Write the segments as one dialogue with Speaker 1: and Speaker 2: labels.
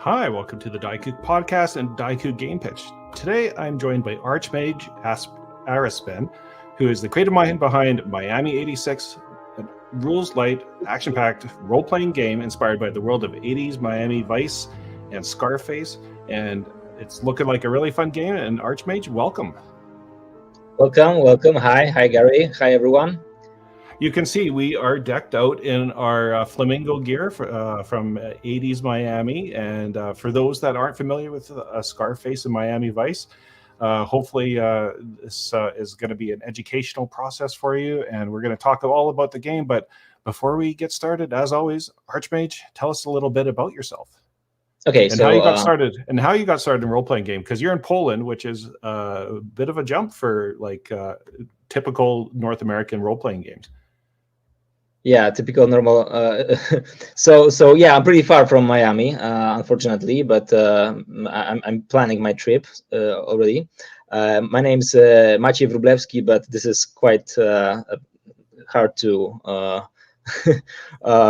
Speaker 1: Hi, welcome to the Daiku podcast and Daiku Game Pitch. Today I'm joined by Archmage Arispen, who is the creative mind behind Miami 86, a rules-light, action-packed role-playing game inspired by the world of 80s Miami Vice and Scarface. And it's looking like a really fun game. And Archmage, welcome.
Speaker 2: Welcome. Hi, Gary. Hi, everyone.
Speaker 1: You can see we are decked out in our flamingo gear from 80s Miami. And for those that aren't familiar with Scarface and Miami Vice, hopefully this is going to be an educational process for you. And we're going to talk all about the game. But before we get started, as always, Archmage, tell us a little bit about yourself.
Speaker 2: Okay,
Speaker 1: and how you got started, and how you got started in role-playing game, because you're in Poland, which is a bit of a jump for like typical North American role-playing games.
Speaker 2: Yeah, typical normal. So yeah, I'm pretty far from Miami, unfortunately, but I'm planning my trip already. My name's Maciej Wróblewski, but this is quite hard to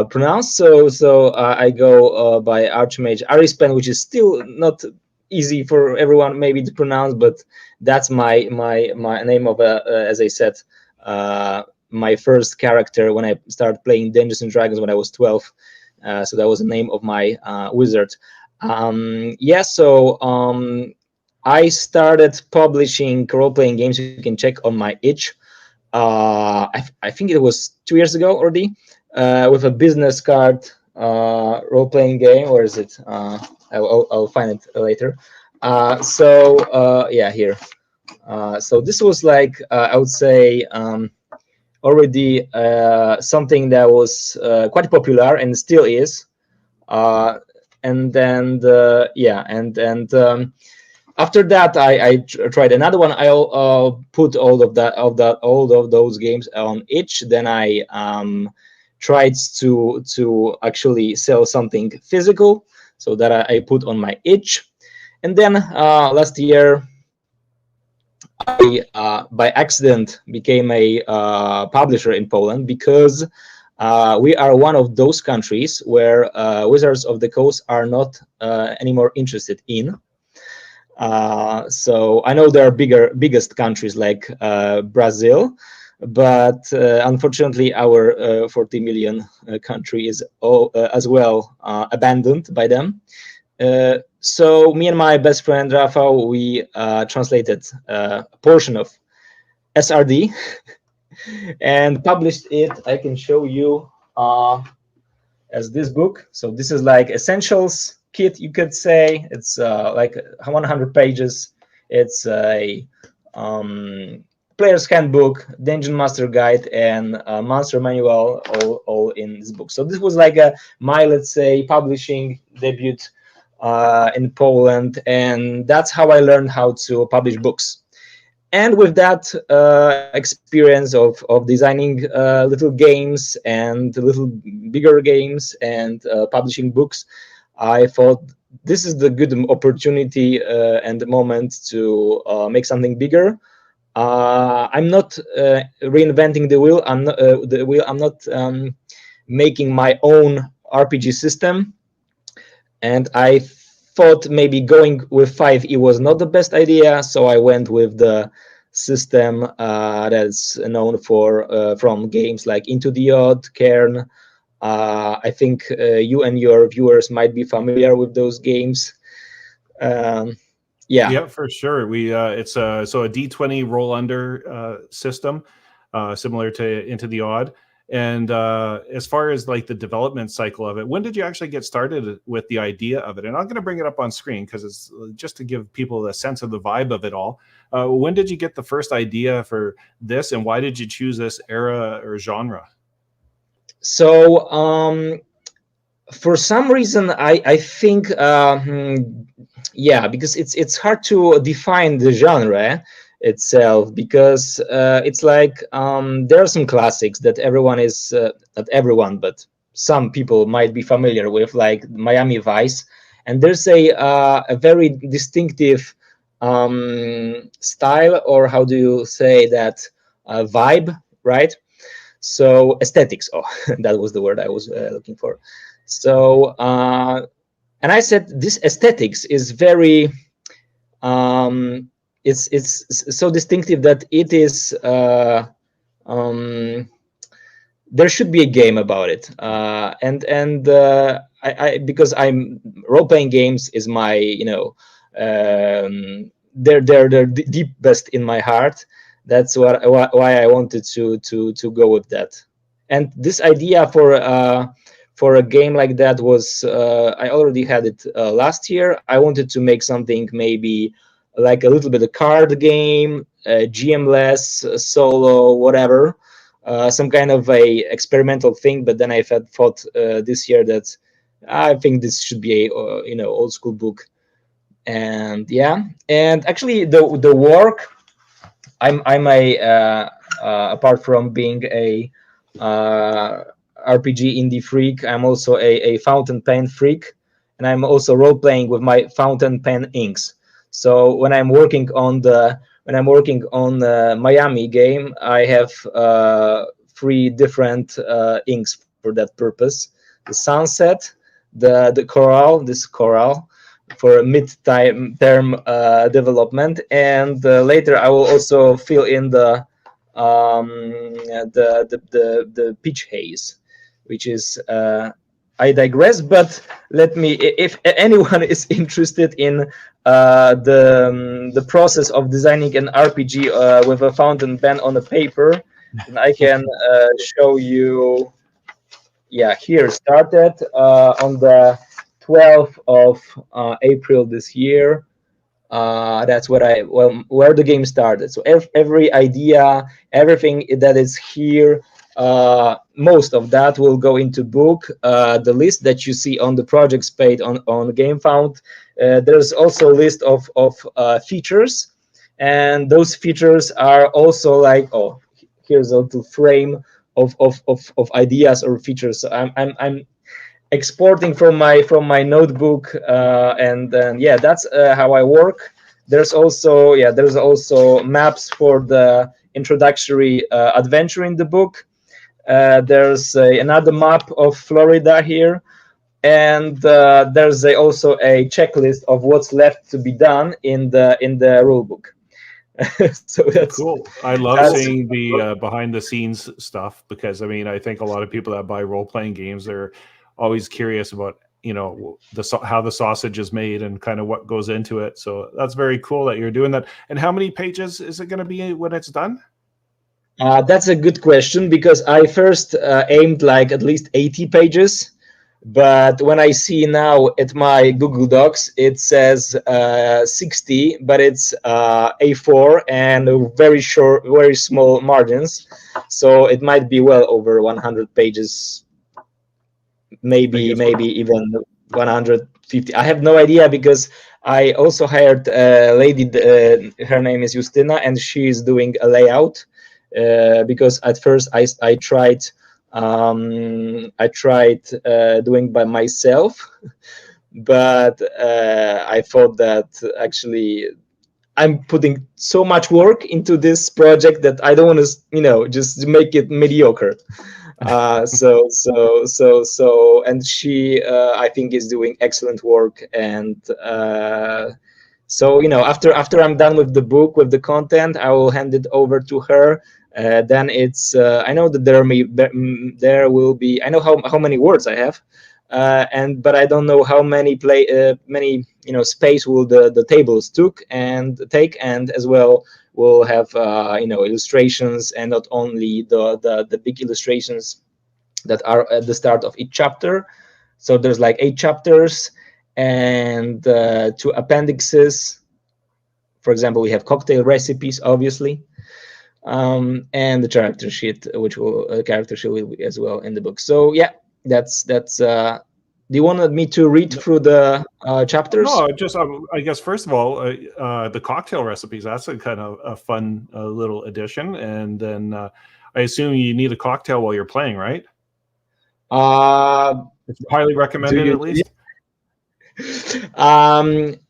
Speaker 2: pronounce. So I go by Archmage Arispen, which is still not easy for everyone maybe to pronounce, but that's my name of as I said. My first character when I started playing Dungeons and Dragons when I was 12. So that was the name of my wizard. I started publishing role-playing games. You can check on my itch. I think it was 2 years ago already, with a business card role-playing game. Where is it? I'll find it later. Here. So this was like, I would say, already something that was quite popular and still is, and then after that I tried another one. I'll put all of those games on itch. Then I tried to actually sell something physical, so that I put on my itch. And then last year I, by accident, became a publisher in Poland, because we are one of those countries where Wizards of the Coast are not anymore interested in. So I know there are biggest countries like Brazil, but unfortunately our 40 million country is as well abandoned by them. So me and my best friend Rafał, we translated a portion of SRD and published it. I can show you as this book. So this is like essentials kit, you could say. It's like 100 pages. It's a player's handbook, dungeon master guide, and monster manual, all in this book. So this was like my, let's say, publishing debut in Poland, and that's how I learned how to publish books. And with that experience of designing little games and little bigger games and publishing books, I thought this is the good opportunity and the moment to make something bigger. I'm not reinventing the wheel. I'm not making my own RPG system. And I thought maybe going with 5e was not the best idea, so I went with the system that's known for from games like Into the Odd, Cairn. I think you and your viewers might be familiar with those games.
Speaker 1: Yeah, for sure. We it's a D20 roll under system, similar to Into the Odd. And as far as like the development cycle of it, when did you actually get started with the idea of it? And I'm going to bring it up on screen because it's just to give people a sense of the vibe of it all. When did you get the first idea for this, and why did you choose this era or genre?
Speaker 2: So for some reason, I think because it's hard to define the genre itself, because it's like there are some classics that everyone is not everyone, but some people might be familiar with, like Miami Vice, and there's a very distinctive style, or how do you say that, vibe, right? So aesthetics, that was the word I was looking for. So And I said this aesthetics is very it's so distinctive that it is there should be a game about it. I because I'm role playing games is my they're deepest in my heart. That's why I wanted to go with that. And this idea for a game like that was I already had it last year. I wanted to make something maybe like a little bit of card game, GM-less, solo, whatever, some kind of a experimental thing. But then I thought this year that I think this should be a old school book. And yeah, and actually the work, I'm a apart from being a RPG indie freak, I'm also a fountain pen freak, and I'm also role playing with my fountain pen inks. So when I'm working on the Miami game, I have 3 different inks for that purpose: the sunset, the coral, this coral, for a mid-term development, and later I will also fill in the peach haze, which is I digress. But let me, if anyone is interested in the process of designing an RPG with a fountain pen on a paper, then I can show you. Yeah, here started on the 12th of April this year. That's where the game started. So every idea, everything that is here, most of that will go into book. The list that you see on the projects page on GameFound, there's also a list of features, and those features are also like, oh, here's a little frame of ideas or features. So I'm exporting from my notebook, and then yeah, that's how I work. There's also maps for the introductory adventure in the book. There's another map of Florida here, and there's also a checklist of what's left to be done in the rule book. So that's
Speaker 1: cool. I love seeing the behind the scenes stuff, because I mean, I think a lot of people that buy role playing games, they're always curious about how the sausage is made and kind of what goes into it. So that's very cool that you're doing that. And how many pages is it going to be when it's done?
Speaker 2: That's a good question, because I first aimed like at least 80 pages. But when I see now at my Google Docs, it says 60, but it's A4 and very short, very small margins. So it might be well over 100 pages, maybe even 150. I have no idea, because I also hired a lady, her name is Justina, and she's doing a layout. Because at first I tried doing by myself, but I thought that actually I'm putting so much work into this project that I don't want to just make it mediocre. And she I think is doing excellent work. And so after I'm done with the book, with the content, I will hand it over to her. Then it's I know that there will be, I know how many words I have, but I don't know how many space will the tables take, and as well we'll have illustrations, and not only the big illustrations that are at the start of each chapter. So there's like 8 chapters and 2 appendixes. For example, we have cocktail recipes, obviously, and the character sheet, which will be as well in the book. So yeah, that's. Do you want me to read through the chapters?
Speaker 1: No, just I guess first of all, the cocktail recipes. That's a kind of a fun little addition. And then I assume you need a cocktail while you're playing, right? It's highly recommended, at least.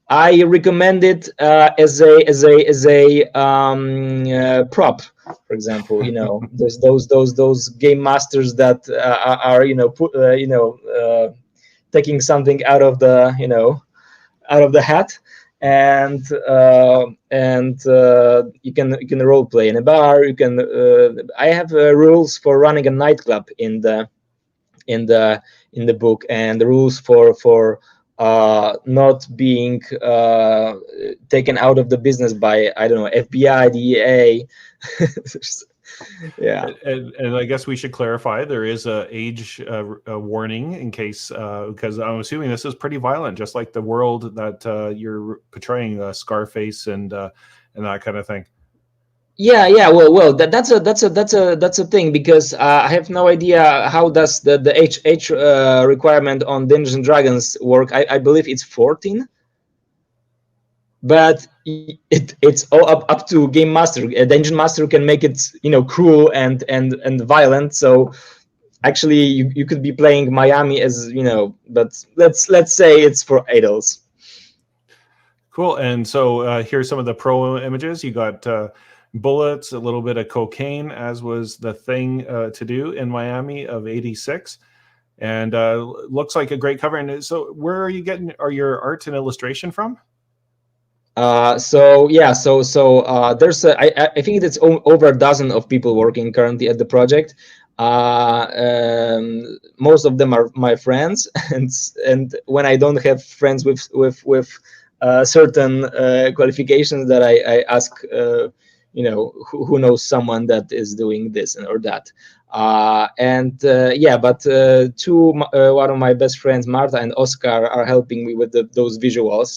Speaker 2: I recommend it as a prop. For example, there's those game masters that are taking something out of the out of the hat, and you can role play in a bar. You can I have rules for running a nightclub in the in the book, and the rules for not being taken out of the business by, I don't know, FBI, DEA. Yeah.
Speaker 1: And I guess we should clarify there is a age warning in case, because I'm assuming this is pretty violent, just like the world that you're portraying, Scarface and that kind of thing.
Speaker 2: Yeah. Well, that's a thing, because I have no idea how does the age requirement on Dungeons and Dragons work. I believe it's 14, but it's all up to game master. A dungeon master can make it cruel and violent. So actually, you could be playing Miami as but let's say it's for adults.
Speaker 1: Cool. And so here's some of the pro images. You got bullets, a little bit of cocaine, as was the thing to do in Miami of '86. And looks like a great cover. And so where are you getting your art and illustration from?
Speaker 2: So there's I think it's over a dozen of people working currently at the project. Most of them are my friends, and when I don't have friends with certain qualifications, that I ask who knows someone that is doing this or that. But one of my best friends, Marta and Oscar, are helping me with those visuals.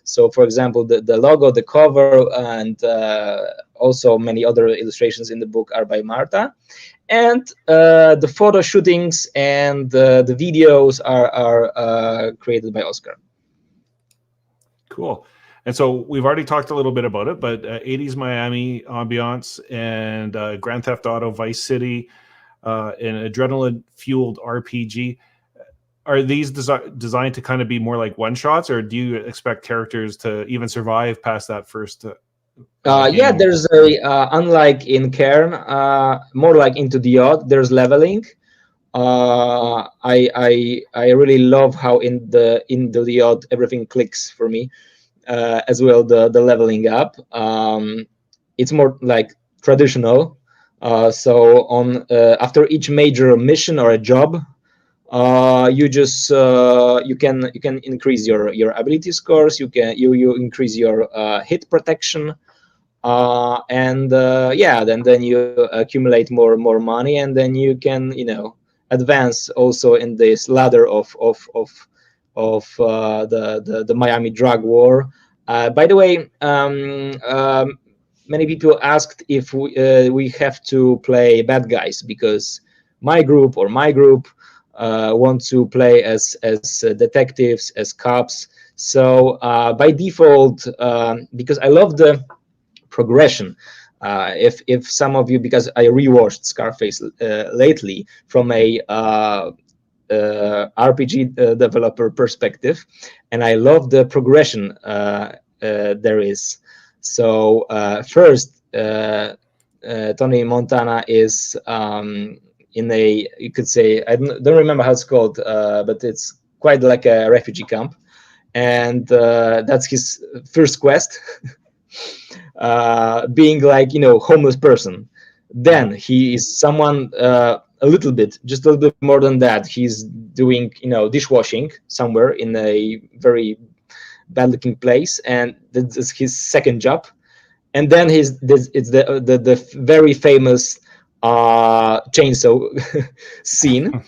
Speaker 2: So, for example, the logo, the cover, and also many other illustrations in the book are by Marta. And the photo shootings and the videos are created by Oscar.
Speaker 1: Cool. And so we've already talked a little bit about it, but 80s Miami ambiance and Grand Theft Auto Vice City, an adrenaline-fueled RPG. Are these designed to kind of be more like one-shots, or do you expect characters to even survive past that first
Speaker 2: there's unlike in Cairn, more like Into the Odd, there's leveling. I really love how in the Odd everything clicks for me, as well the leveling up. It's more like traditional. So on after each major mission or a job, you can increase your ability scores. You increase your hit protection, then you accumulate more money, and then you can advance also in this ladder of the Miami drug war. By the way, many people asked if we have to play bad guys, because my group want to play as detectives, as cops. So by default, because I love the progression. If some of you, because I rewatched Scarface lately from a RPG developer perspective, and I love the progression there is. So first, Tony Montana is in a, you could say, I don't remember how it's called, but it's quite like a refugee camp, and that's his first quest. Being like homeless person. Then he is someone just a little bit more than that. He's doing dishwashing somewhere in a very bad looking place, and this is his second job. And then it's the very famous chainsaw scene,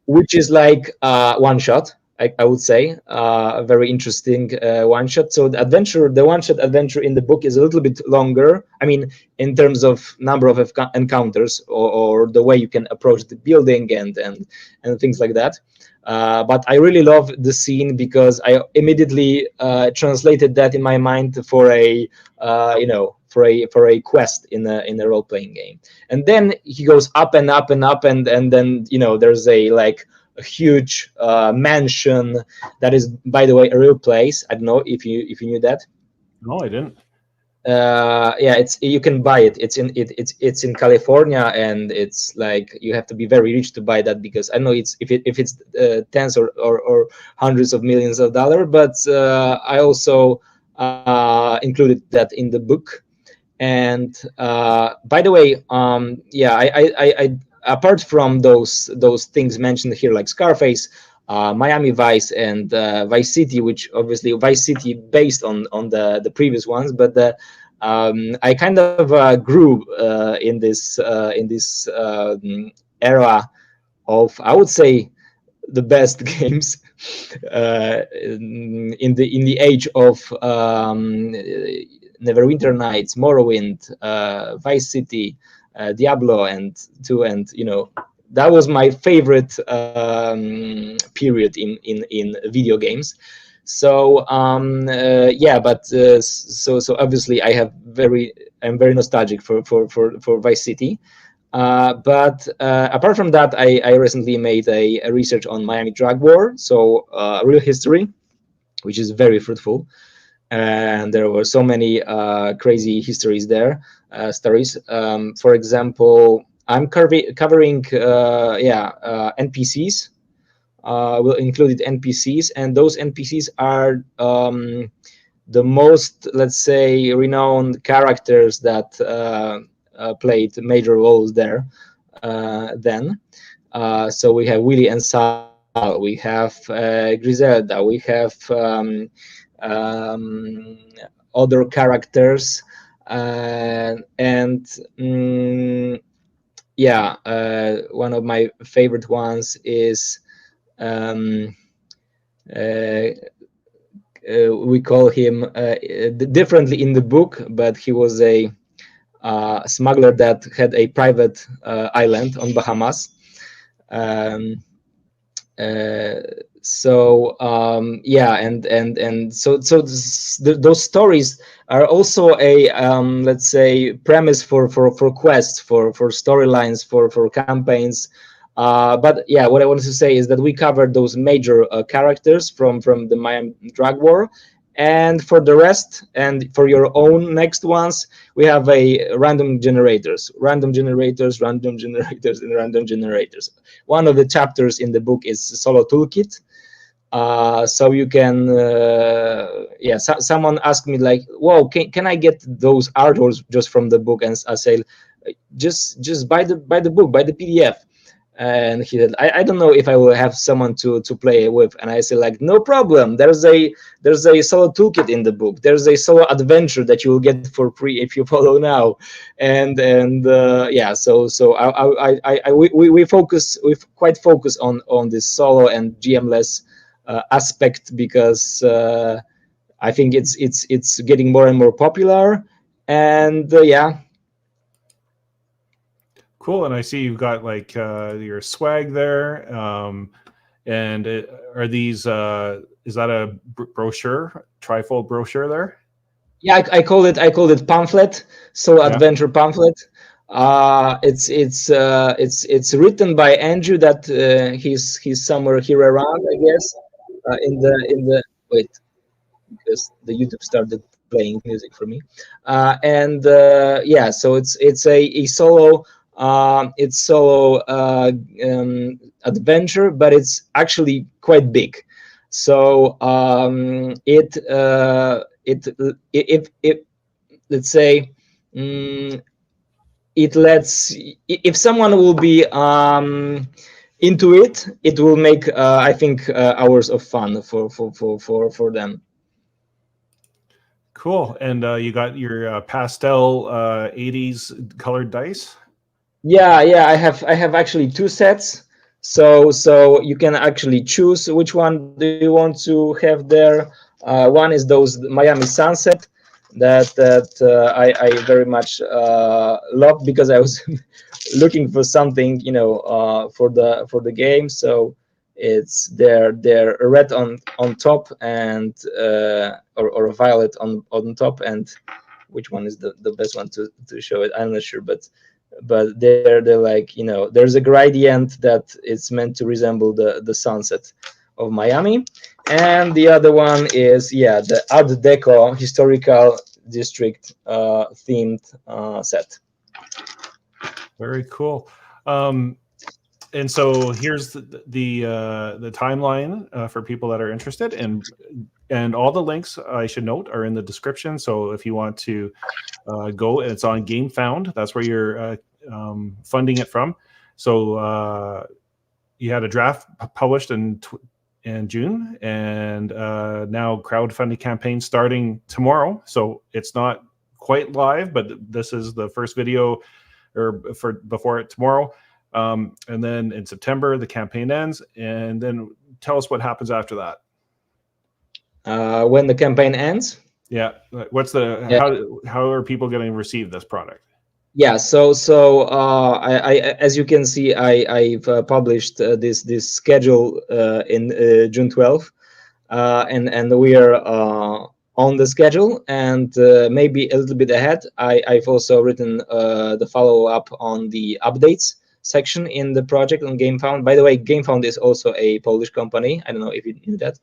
Speaker 2: which is like one shot. I would say a very interesting one shot. So the one shot adventure in the book is a little bit longer. I mean, in terms of number of encounters or the way you can approach the building and things like that. But I really love the scene because I immediately translated that in my mind for a for a quest in a role playing game. And then he goes up and up and up, and then there's a huge mansion that is, by the way, a real place. I don't know if you knew that.
Speaker 1: No, I didn't.
Speaker 2: Yeah, it's, you can buy it. It's in California, and it's like you have to be very rich to buy that, because I know it's, if it's tens or hundreds of millions of dollars. But I also included that in the book. And by the way, yeah, I apart from those things mentioned here, like Scarface, Miami Vice, and Vice City, which obviously Vice City based on the previous ones, but I kind of grew in this era of, I would say, the best games in the age of Neverwinter Nights, Morrowind, Vice City, Diablo, and 2, and that was my favorite period in video games. So yeah, but so obviously I'm very nostalgic for Vice City. But apart from that, I recently made a research on Miami drug war, so real history, which is very fruitful. And there were so many crazy histories there, stories. For example, I'm covering NPCs. Will include NPCs, and those NPCs are the most, let's say, renowned characters that played major roles there then. So we have Willie and Sal, we have Griselda, we have other characters, and yeah, one of my favorite ones is we call him differently in the book, but he was a smuggler that had a private island on Bahamas. Um, so yeah, and so those stories are also a let's say premise for quests, for storylines, for campaigns. But yeah, what I wanted to say is that we covered those major characters from the Miami drug war, and for the rest, and for your own next ones, we have a random generators, and random generators. One of the chapters in the book is solo toolkit. So you can yeah, someone asked me like, whoa, can I get those artworks just from the book? And I say, just buy the book, buy the PDF. And he said, I don't know if I will have someone to play with. And I said, like, no problem, there's a solo toolkit in the book, there's a solo adventure that you will get for free if you follow now. And yeah, so we quite focus on this solo and GM-less aspect, because I think it's getting more and more popular. And yeah.
Speaker 1: Cool. And I see you've got like your swag there. And are these is that a brochure, trifold brochure there?
Speaker 2: Yeah, I called it pamphlet, so adventure pamphlet. It's written by Andrew, that he's somewhere here around, I guess. In the wait, because the YouTube started playing music for me. And yeah, so it's a solo. It's solo adventure, but it's actually quite big. So it let's say it lets, if someone will be into it, it will make I think hours of fun for them.
Speaker 1: Cool. And you got your pastel 80s colored dice?
Speaker 2: Yeah, I have actually two sets. So you can actually choose which one do you want to have there. One is those Miami Sunset that I very much love, because I was looking for something, for the game. So it's they're red on top, and or violet on top, and which one is the best one to show it, I'm not sure, but they're like, there's a gradient that it's meant to resemble the sunset of Miami. And the other one is, yeah, the Art Deco historical district themed set.
Speaker 1: Very cool. And so here's the timeline for people that are interested, and all the links, I should note, are in the description. So if you want to go, it's on GameFound. That's where you're funding it from. So you had a draft published in June, and now crowdfunding campaign starting tomorrow. So it's not quite live, but this is the first video before it tomorrow. And then in September, the campaign ends. And then tell us what happens after that.
Speaker 2: When the campaign ends?
Speaker 1: Yeah. What's how are people going to receive this product?
Speaker 2: Yeah, so I as you can see, I've published this schedule in June 12th, and we are on the schedule, and maybe a little bit ahead. I've also written the follow-up on the updates section in the project on GameFound. By the way, GameFound is also a Polish company. I don't know if you knew that.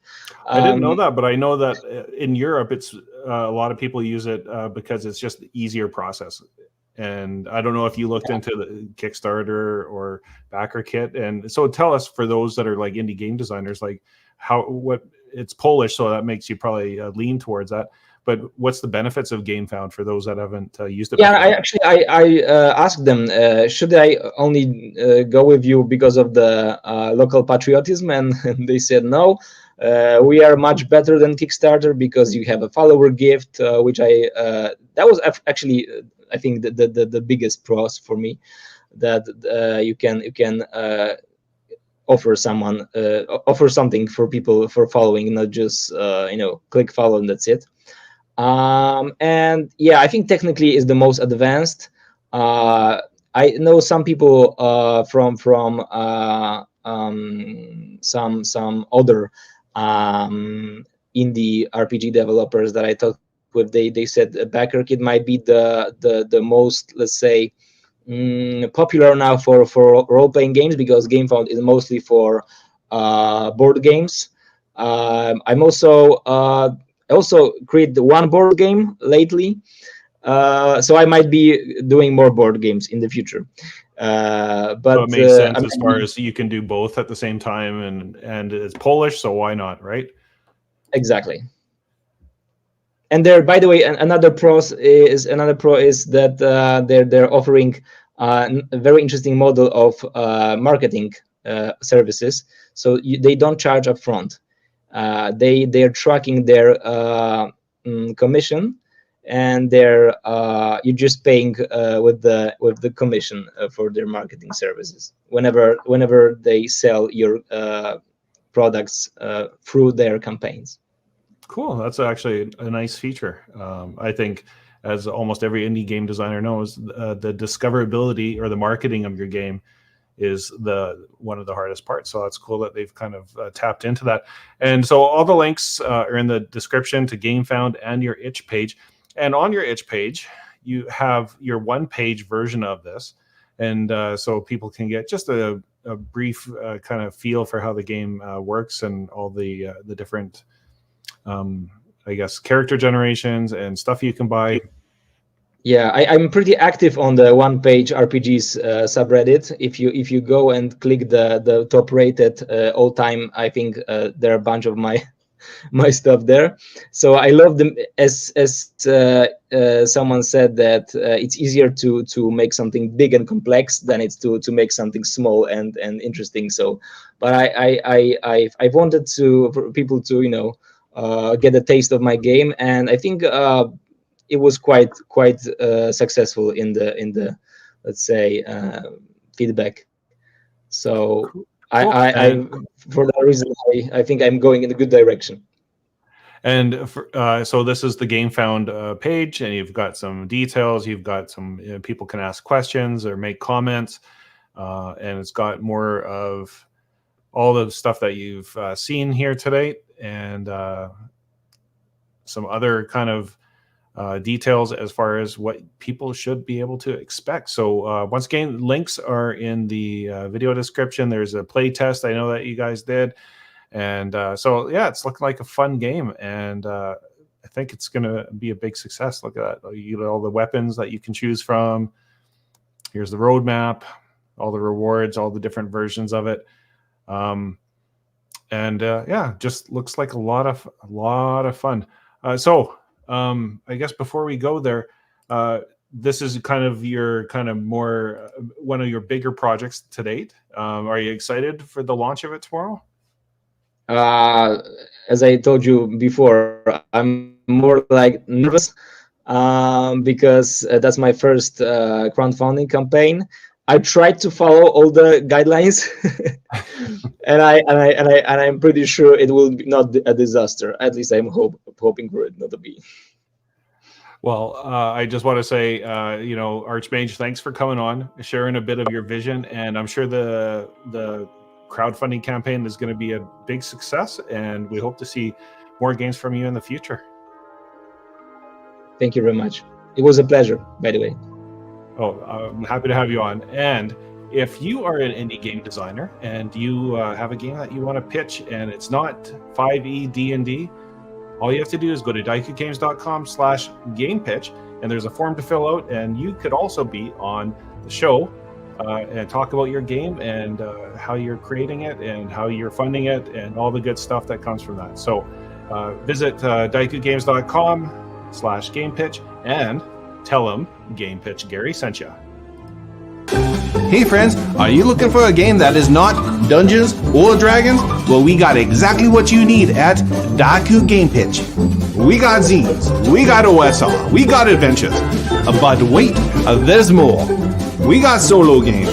Speaker 1: I didn't know that, but I know that in Europe, it's a lot of people use it because it's just the easier process. And I don't know if you looked into the Kickstarter or backer kit. And so tell us, for those that are like indie game designers, like what it's Polish, so that makes you probably lean towards that. But what's the benefits of GameFound for those that haven't used it?
Speaker 2: Yeah, before? I asked them, should I only go with you because of the local patriotism? And they said no. We are much better than Kickstarter because you have a follower gift, which that was actually, I think, the biggest pros for me, that you can offer something for people for following, not just click follow and that's it. And yeah, I think technically is the most advanced. I know some people from some other indie RPG developers that I talked with. They said BackerKit might be the most, let's say, popular now for role-playing games, because GameFound is mostly for board games. I'm also create one board game lately, so I might be doing more board games in the future. But
Speaker 1: so it makes sense as far as you can do both at the same time, and it's Polish, so why not, right?
Speaker 2: Exactly. And there, by the way, another pro is that they're offering a very interesting model of marketing services. So they don't charge upfront. They're tracking their commission, and you're just paying with the commission for their marketing services whenever they sell your products through their campaigns.
Speaker 1: Cool. That's actually a nice feature. I think, as almost every indie game designer knows, the discoverability or the marketing of your game is one of the hardest parts. So that's cool that they've kind of tapped into that. And so all the links are in the description to GameFound and your itch page. And on your itch page, you have your one-page version of this. And so people can get just a brief kind of feel for how the game works, and all the different, I guess, character generations and stuff you can buy.
Speaker 2: Yeah, I'm pretty active on the one-page RPGs subreddit. If you go and click the top rated all time, I think there are a bunch of my stuff there. So I love them. As someone said, that it's easier to make something big and complex than it's to make something small and interesting. So, but I wanted for people to get a taste of my game, and I think it was quite successful in the let's say feedback. So cool. I for that reason I think I'm going in a good direction.
Speaker 1: And so this is the GameFound page, and you've got some details. You've got some people can ask questions or make comments, and it's got more of all the stuff that you've seen here today, and some other kind of details as far as what people should be able to expect. So once again, links are in the video description. There's a play test I know that you guys did. And so, yeah, it's looking like a fun game. And I think it's going to be a big success. Look at that. You get all the weapons that you can choose from. Here's the roadmap, all the rewards, all the different versions of it. Yeah, just looks like a lot of fun. So I guess before we go there, this is kind of more one of your bigger projects to date. Are you excited for the launch of it tomorrow?
Speaker 2: As I told you before, I'm more like nervous because that's my first crowdfunding campaign. I tried to follow all the guidelines, and I'm pretty sure it will be not a disaster. At least I'm hoping for it not to be.
Speaker 1: Well, I just want to say, Archmage, thanks for coming on, sharing a bit of your vision, and I'm sure the crowdfunding campaign is going to be a big success, and we hope to see more games from you in the future.
Speaker 2: Thank you very much. It was a pleasure, by the way.
Speaker 1: Oh, I'm happy to have you on. And if you are an indie game designer and you have a game that you want to pitch and it's not 5e D&D, all you have to do is go to daikugames.com/gamepitch, and there's a form to fill out, and you could also be on the show and talk about your game and how you're creating it and how you're funding it and all the good stuff that comes from that. So visit daikugames.com/gamepitch and tell them Game Pitch Gary sent you.
Speaker 3: Hey friends, are you looking for a game that is not Dungeons or Dragons? Well, we got exactly what you need at Daiku Game Pitch. We got zines, we got OSR, we got adventures. But wait, there's more. We got solo games,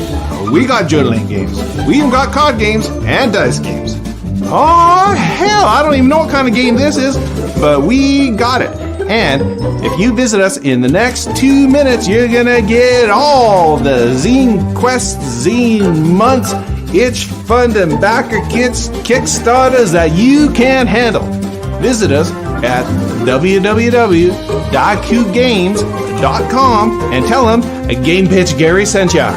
Speaker 3: we got journaling games, we even got card games and dice games. Oh hell, I don't even know what kind of game this is, but we got it. And if you visit us in the next 2 minutes, you're gonna get all the Zine Quest, Zine Months, Itch Fund, and Backer Kits Kickstarters that you can handle. Visit us at www.daikugames.com and tell them a Game Pitch Gary sent ya.